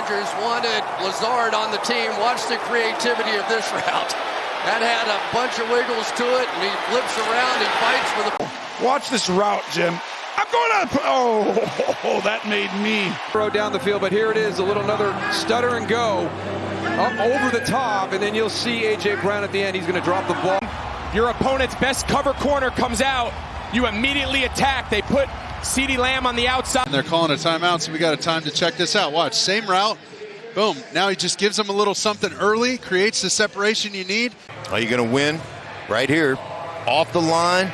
Rodgers wanted Lazard on the team. Watch the creativity of this route. That had a bunch of wiggles to it, and he flips around, he fights for the... Watch this route, Jim. I'm going to... Oh, that made me. Throw down the field, but here it is, another stutter and go. Up over the top, and then you'll see A.J. Brown at the end. He's going to drop the ball. Your opponent's best cover corner comes out. You immediately attack. They put CeeDee Lamb on the outside. And they're calling a timeout, so we got a time to check this out. Watch, same route. Boom. Now he just gives them a little something early, creates the separation you need. Are you going to win? Right here. Off the line.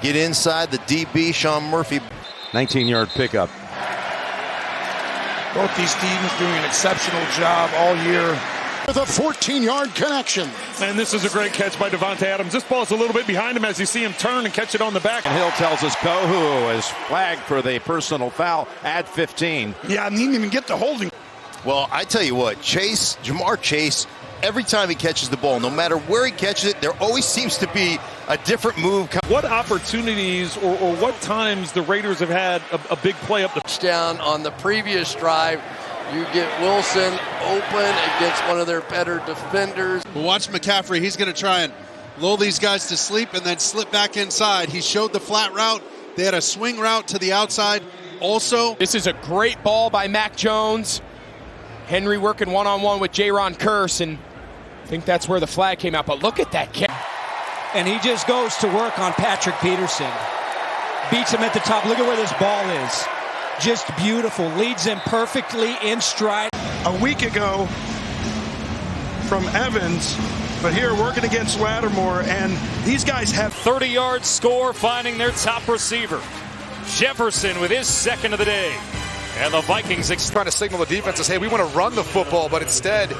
Get inside the DB, Sean Murphy. 19-yard pickup. Both these teams doing an exceptional job all year. With a 14-yard connection. And this is a great catch by Davante Adams. This ball's a little bit behind him as you see him turn and catch it on the back. And Hill tells us Kohou is flagged for the personal foul at 15. Yeah, and he didn't even get the holding. Well, I tell you what, Jamar Chase, every time he catches the ball, no matter where he catches it, there always seems to be a different move. What opportunities or what times the Raiders have had a big play up the... Touchdown on the previous drive. You get Wilson open against one of their better defenders. But watch McCaffrey. He's going to try and lull these guys to sleep and then slip back inside. He showed the flat route. They had a swing route to the outside also. This is a great ball by Mac Jones. Henry working one-on-one with Jaron Kearse, and I think that's where the flag came out. But look at that catch. And he just goes to work on Patrick Peterson. Beats him at the top. Look at where this ball is. Just beautiful. Leads him perfectly in stride. A week ago from Evans, but here working against Lattimore, and these guys have 30-yard score, finding their top receiver. Jefferson with his second of the day. And the Vikings trying to signal the defenses, hey, we want to run the football, but instead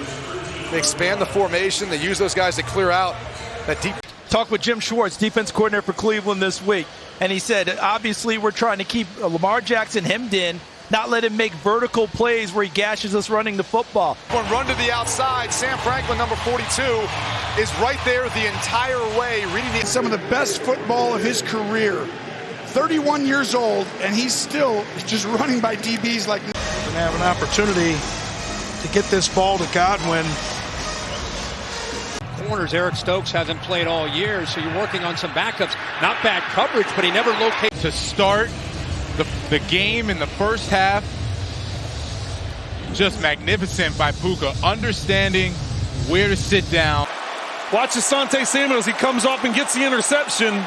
they expand the formation. They use those guys to clear out that deep. Talked with Jim Schwartz, defense coordinator for Cleveland this week, and he said, obviously, we're trying to keep Lamar Jackson hemmed in, not let him make vertical plays where he gashes us running the football. One run to the outside. Sam Franklin, number 42, is right there the entire way, reading some of the best football of his career. 31 years old, and he's still just running by DBs like... Going to have an opportunity to get this ball to Godwin. Corners, Eric Stokes hasn't played all year, so you're working on some backups. Not bad coverage, but he never locates. To start the game in the first half, just magnificent by Puka, understanding where to sit down. Watch Asante Samuel as he comes off and gets the interception.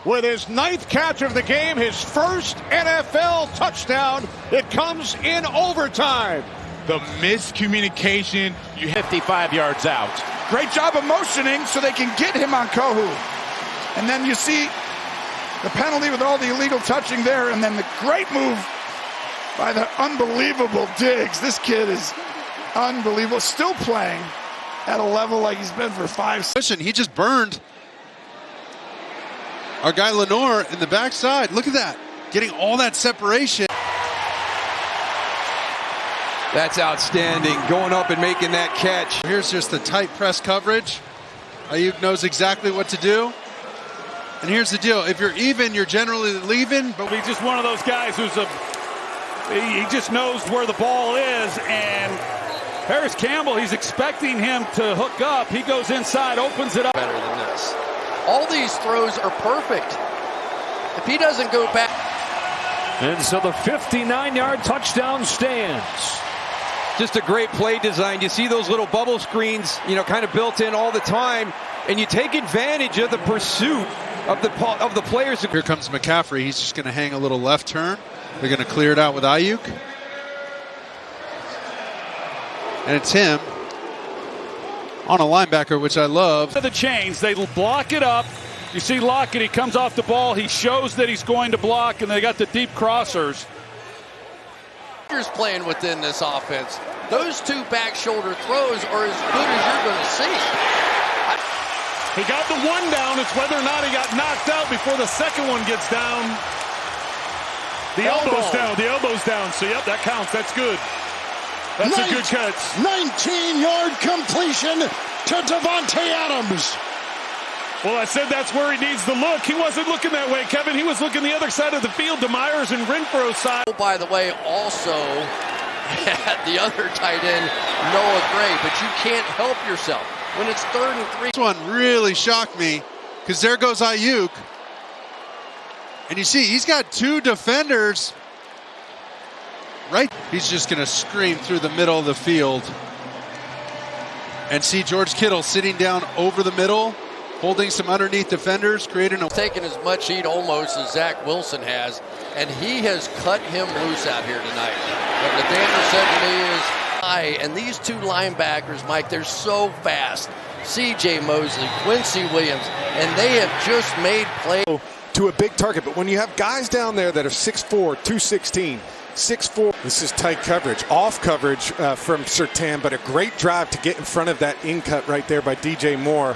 With his 9th catch of the game, his first NFL touchdown. It comes in overtime. The miscommunication. You 55 yards out. Great job of motioning so they can get him on Kohou. And then you see the penalty with all the illegal touching there, and then the great move by the unbelievable Diggs. This kid is unbelievable. Still playing at a level like he's been for 5 seasons. Listen, he just burned our guy Lenore in the backside. Look at that. Getting all that separation. That's outstanding, going up and making that catch. Here's just the tight press coverage. Ayuk knows exactly what to do. And here's the deal. If you're even, you're generally leaving. But he's just one of those guys who's he just knows where the ball is. And Harris Campbell, he's expecting him to hook up. He goes inside, opens it up. Better than this. All these throws are perfect. If he doesn't go back. And so the 59-yard touchdown stands. Just a great play design. You see those little bubble screens, kind of built in all the time, and you take advantage of the pursuit of the players. Here comes McCaffrey. He's just going to hang a little left turn. They're going to clear it out with Ayuk. And it's him on a linebacker, which I love. The chains, they block it up. You see Lockett, he comes off the ball. He shows that he's going to block, and they got the deep crossers. Playing within this offense. Those two back shoulder throws are as good as you're going to see. He got the one down. It's whether or not he got knocked out before the second one gets down. The elbow's down. The elbow's down. So, yep, that counts. That's good. That's a good catch. 19-yard completion to Davante Adams. Well, I said that's where he needs to look. He wasn't looking that way, Kevin. He was looking the other side of the field, to Myers and Renfro's side. Oh, by the way, also had the other tight end, Noah Gray, but you can't help yourself. When it's 3rd and 3. This one really shocked me because there goes Ayuk. And you see, he's got 2 defenders. Right. He's just going to scream through the middle of the field. And see George Kittle sitting down over the middle, holding some underneath defenders, creating a... Taking as much heat almost as Zach Wilson has, and he has cut him loose out here tonight. What Nathaniel said to me is, and these 2 linebackers, Mike, they're so fast. C.J. Mosley, Quincy Williams, and they have just made plays. To a big target, but when you have guys down there that are 6'4", 216, 6'4", this is tight coverage, off coverage from Surtain, but a great drive to get in front of that in cut right there by DJ Moore.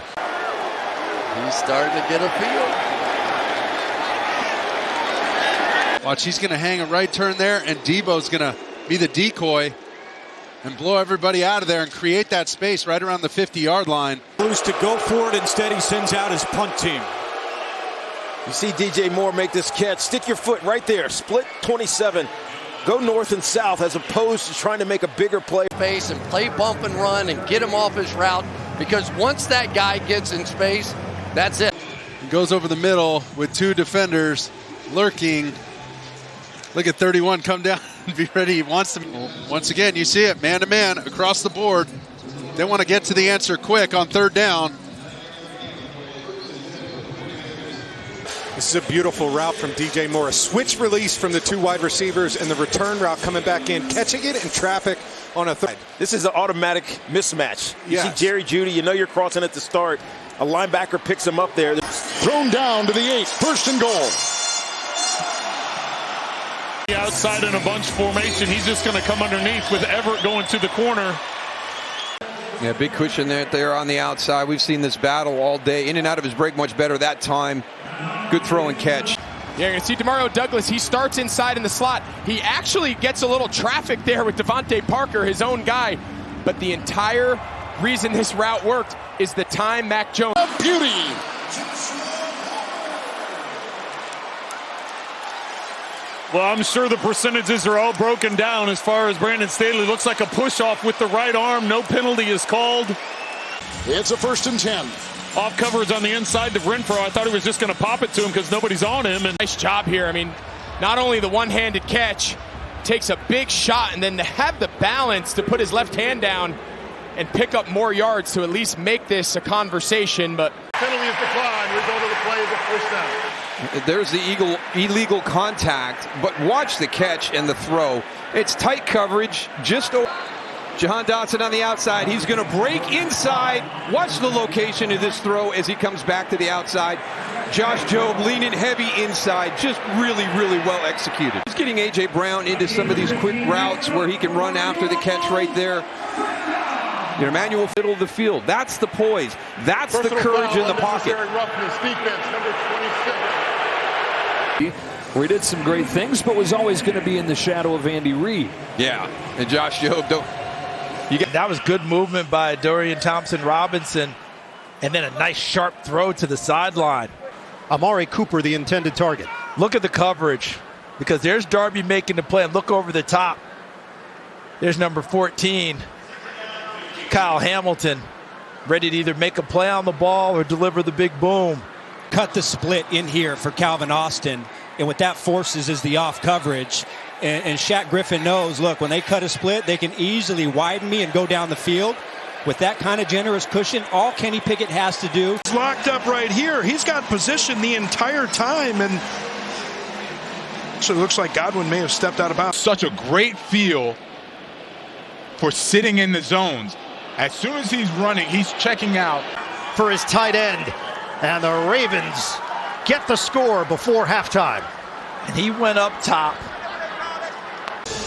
He's starting to get a feel. Watch, he's going to hang a right turn there, and Debo's going to be the decoy and blow everybody out of there and create that space right around the 50-yard line. Blues to go for it. Instead, he sends out his punt team. You see DJ Moore make this catch. Stick your foot right there. Split 27. Go north and south as opposed to trying to make a bigger play. Space and play bump and run and get him off his route, because once that guy gets in space, that's it. He goes over the middle with 2 defenders lurking. Look at 31 come down and be ready. He wants them. Once again, you see it man-to-man across the board. They want to get to the answer quick on 3rd down. This is a beautiful route from DJ Moore. A switch release from the 2 wide receivers and the return route coming back in, catching it in traffic on a third. This is an automatic mismatch. You see Jerry Jeudy, you know you're crossing at the start. A linebacker picks him up there. Thrown down to the 8, 1st and goal. Outside in a bunch formation, he's just going to come underneath with Everett going to the corner. Yeah, big cushion there on the outside. We've seen this battle all day. In and out of his break much better that time. Good throw and catch. Yeah, you're going to see Demario Douglas. He starts inside in the slot. He actually gets a little traffic there with Devontae Parker, his own guy. But the entire reason this route worked is the time Mac Jones. Beauty. Well, I'm sure the percentages are all broken down as far as Brandon Staley. Looks like a push-off with the right arm. No penalty is called. It's a 1st and 10. Off coverage on the inside to Renfro. I thought he was just going to pop it to him because nobody's on him. And nice job here. I mean, not only the one-handed catch, takes a big shot, and then to have the balance to put his left hand down and pick up more yards to at least make this a conversation. But penalty is declined. Result of the play is a 1st down. There's the illegal contact, but watch the catch and the throw. It's tight coverage, just over. Jahan Dotson on the outside. He's going to break inside. Watch the location of this throw as he comes back to the outside. Josh Jobe leaning heavy inside. Just really, really well executed. He's getting A.J. Brown into some of these quick routes where he can run after the catch right there. Emmanuel middle of the field. That's the poise. That's the courage in the pocket. Roughness, defense, number 26. Where he did some great things, but was always going to be in the shadow of Andy Reid. Yeah, and Josh Jobe don't. That was good movement by Dorian Thompson-Robinson, and then a nice sharp throw to the sideline. Amari Cooper, the intended target. Look at the coverage, because there's Darby making the play, and look over the top. There's number 14, Kyle Hamilton, ready to either make a play on the ball or deliver the big boom. Cut the split in here for Calvin Austin, and what that forces is the off coverage. And Shaq Griffin knows, look, when they cut a split, they can easily widen me and go down the field. With that kind of generous cushion, all Kenny Pickett has to do. He's locked up right here. He's got position the entire time, and so it looks like Godwin may have stepped out of bounds. Such a great feel for sitting in the zones. As soon as he's running, he's checking out. For his tight end. And the Ravens get the score before halftime. And he went up top.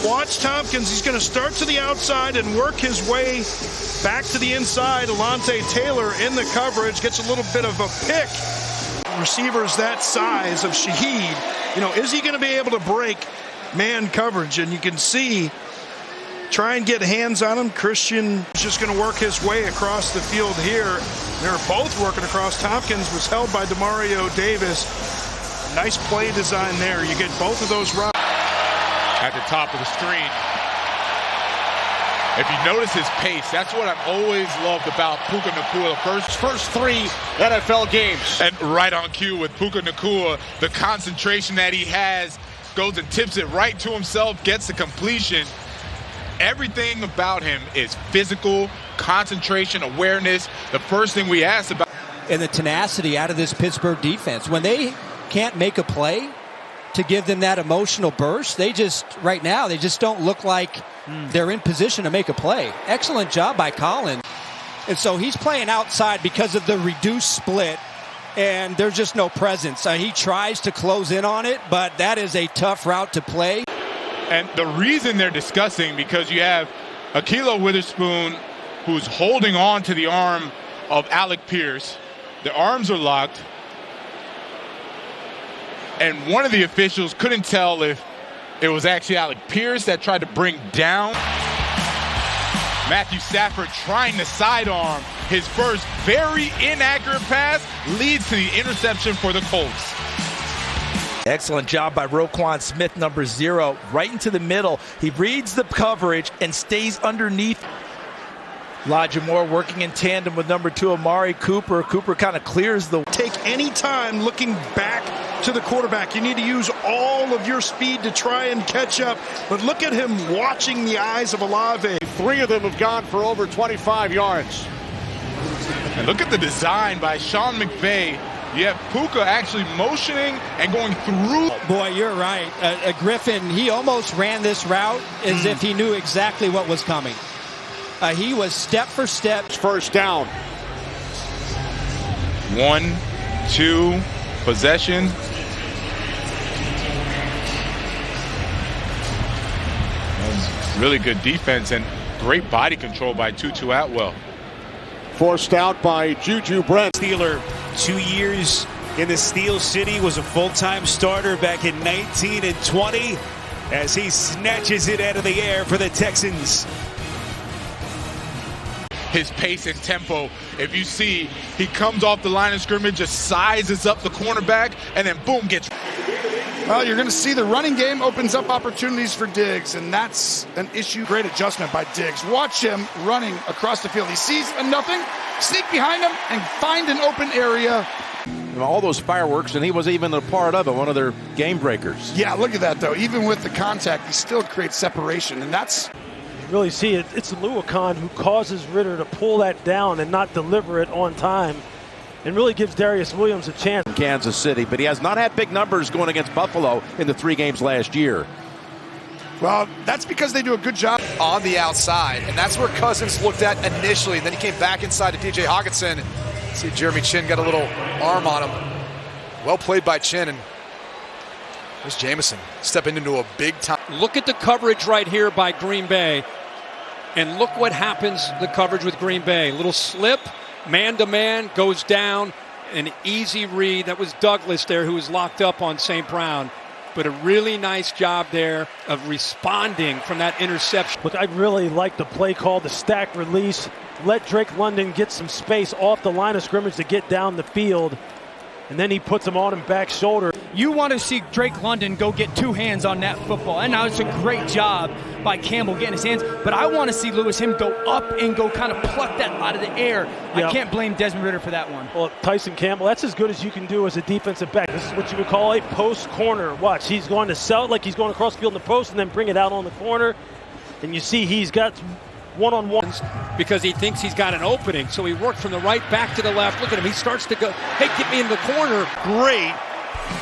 Watch Tompkins. He's going to start to the outside and work his way back to the inside. Alontae Taylor in the coverage gets a little bit of a pick. Receivers that size of Shaheed, is he going to be able to break man coverage? And you can see try and get hands on him. Christian is just going to work his way across the field here. They're both working across. Tompkins was held by Demario Davis. Nice play design there. You get both of those routes. At the top of the screen. If you notice his pace, that's what I've always loved about Puka Nacua. First 3 NFL games. And right on cue with Puka Nacua, the concentration that he has, goes and tips it right to himself, gets the completion. Everything about him is physical, concentration, awareness. The first thing we asked about. And the tenacity out of this Pittsburgh defense. When they can't make a play to give them that emotional burst, right now, they just don't look like they're in position to make a play. Excellent job by Collins. And so he's playing outside because of the reduced split, and there's just no presence. He tries to close in on it, but that is a tough route to play. And the reason they're discussing, because you have Ahkello Witherspoon, who's holding on to the arm of Alec Pierce. The arms are locked. And one of the officials couldn't tell if it was actually Alec Pierce that tried to bring down Matthew Stafford, trying to sidearm. His first very inaccurate pass leads to the interception for the Colts. Excellent job by Roquan Smith, number 0, right into the middle. He reads the coverage and stays underneath. Elijah Moore working in tandem with number 2, Amari Cooper. Cooper kind of clears the... Take any time looking back to the quarterback. You need to use all of your speed to try and catch up. But look at him watching the eyes of Olave. 3 of them have gone for over 25 yards. And look at the design by Sean McVay. You have Puka actually motioning and going through. Boy, you're right. Griffin, he almost ran this route as if he knew exactly what was coming. He was step for step. First down. 1, 2, possession. Really good defense and great body control by Tutu Atwell. Forced out by Juju Brent. Steeler, 2 years in the Steel City, was a full-time starter back in 19 and 20 as he snatches it out of the air for the Texans. His pace and tempo, if you see, he comes off the line of scrimmage, just sizes up the cornerback, and then boom, gets... Well, you're going to see the running game opens up opportunities for Diggs, and that's an issue. Great adjustment by Diggs. Watch him running across the field. He sees nothing, sneak behind him, and find an open area. All those fireworks, and he was even a part of it, one of their game breakers. Yeah, look at that, though. Even with the contact, he still creates separation, and that's... Really see it. It's Oluokun who causes Ritter to pull that down and not deliver it on time, and really gives Darius Williams a chance. Kansas City, but he has not had big numbers going against Buffalo in the 3 games last year. Well, that's because they do a good job on the outside, and that's where Cousins looked at initially, and then he came back inside to DJ Hawkinson. See, Jeremy Chin got a little arm on him. Well played by Chin, and there's Jamison stepping into a big time. Look at the coverage right here by Green Bay. And look what happens, the coverage with Green Bay. Little slip, man-to-man, goes down. An easy read. That was Douglas there who was locked up on St. Brown. But a really nice job there of responding from that interception. Look, I really like the play call, the stack release. Let Drake London get some space off the line of scrimmage to get down the field. And then he puts him on him back shoulder. You want to see Drake London go get 2 hands on that football. And now it's a great job by Campbell getting his hands. But I want to see him go up and go kind of pluck that out of the air. Yep. I can't blame Desmond Ritter for that one. Well, Tyson Campbell, that's as good as you can do as a defensive back. This is what you would call a post corner. Watch, he's going to sell it like he's going across the field in the post and then bring it out on the corner. And you see he's got one-on-ones because he thinks he's got an opening. So he worked from the right back to the left. Look at him. He starts to go, hey, get me in the corner. Great.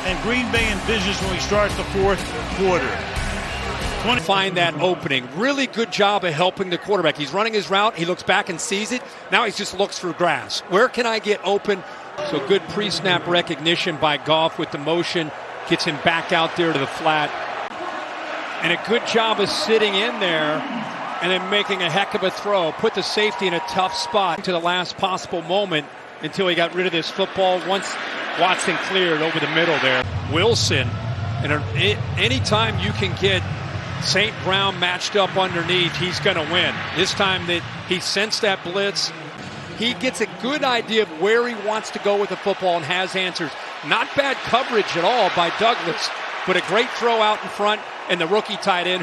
And Green Bay envisions when he starts the 4th quarter. Find that opening. Really good job of helping the quarterback. He's running his route. He looks back and sees it. Now he just looks for grass. Where can I get open? So good pre-snap recognition by Goff with the motion. Gets him back out there to the flat. And a good job of sitting in there and then making a heck of a throw. Put the safety in a tough spot to the last possible moment until he got rid of this football once Watson cleared over the middle there. Wilson, and anytime you can get St. Brown matched up underneath, he's going to win. This time that he sensed that blitz, he gets a good idea of where he wants to go with the football and has answers. Not bad coverage at all by Douglas, but a great throw out in front, and the rookie tight end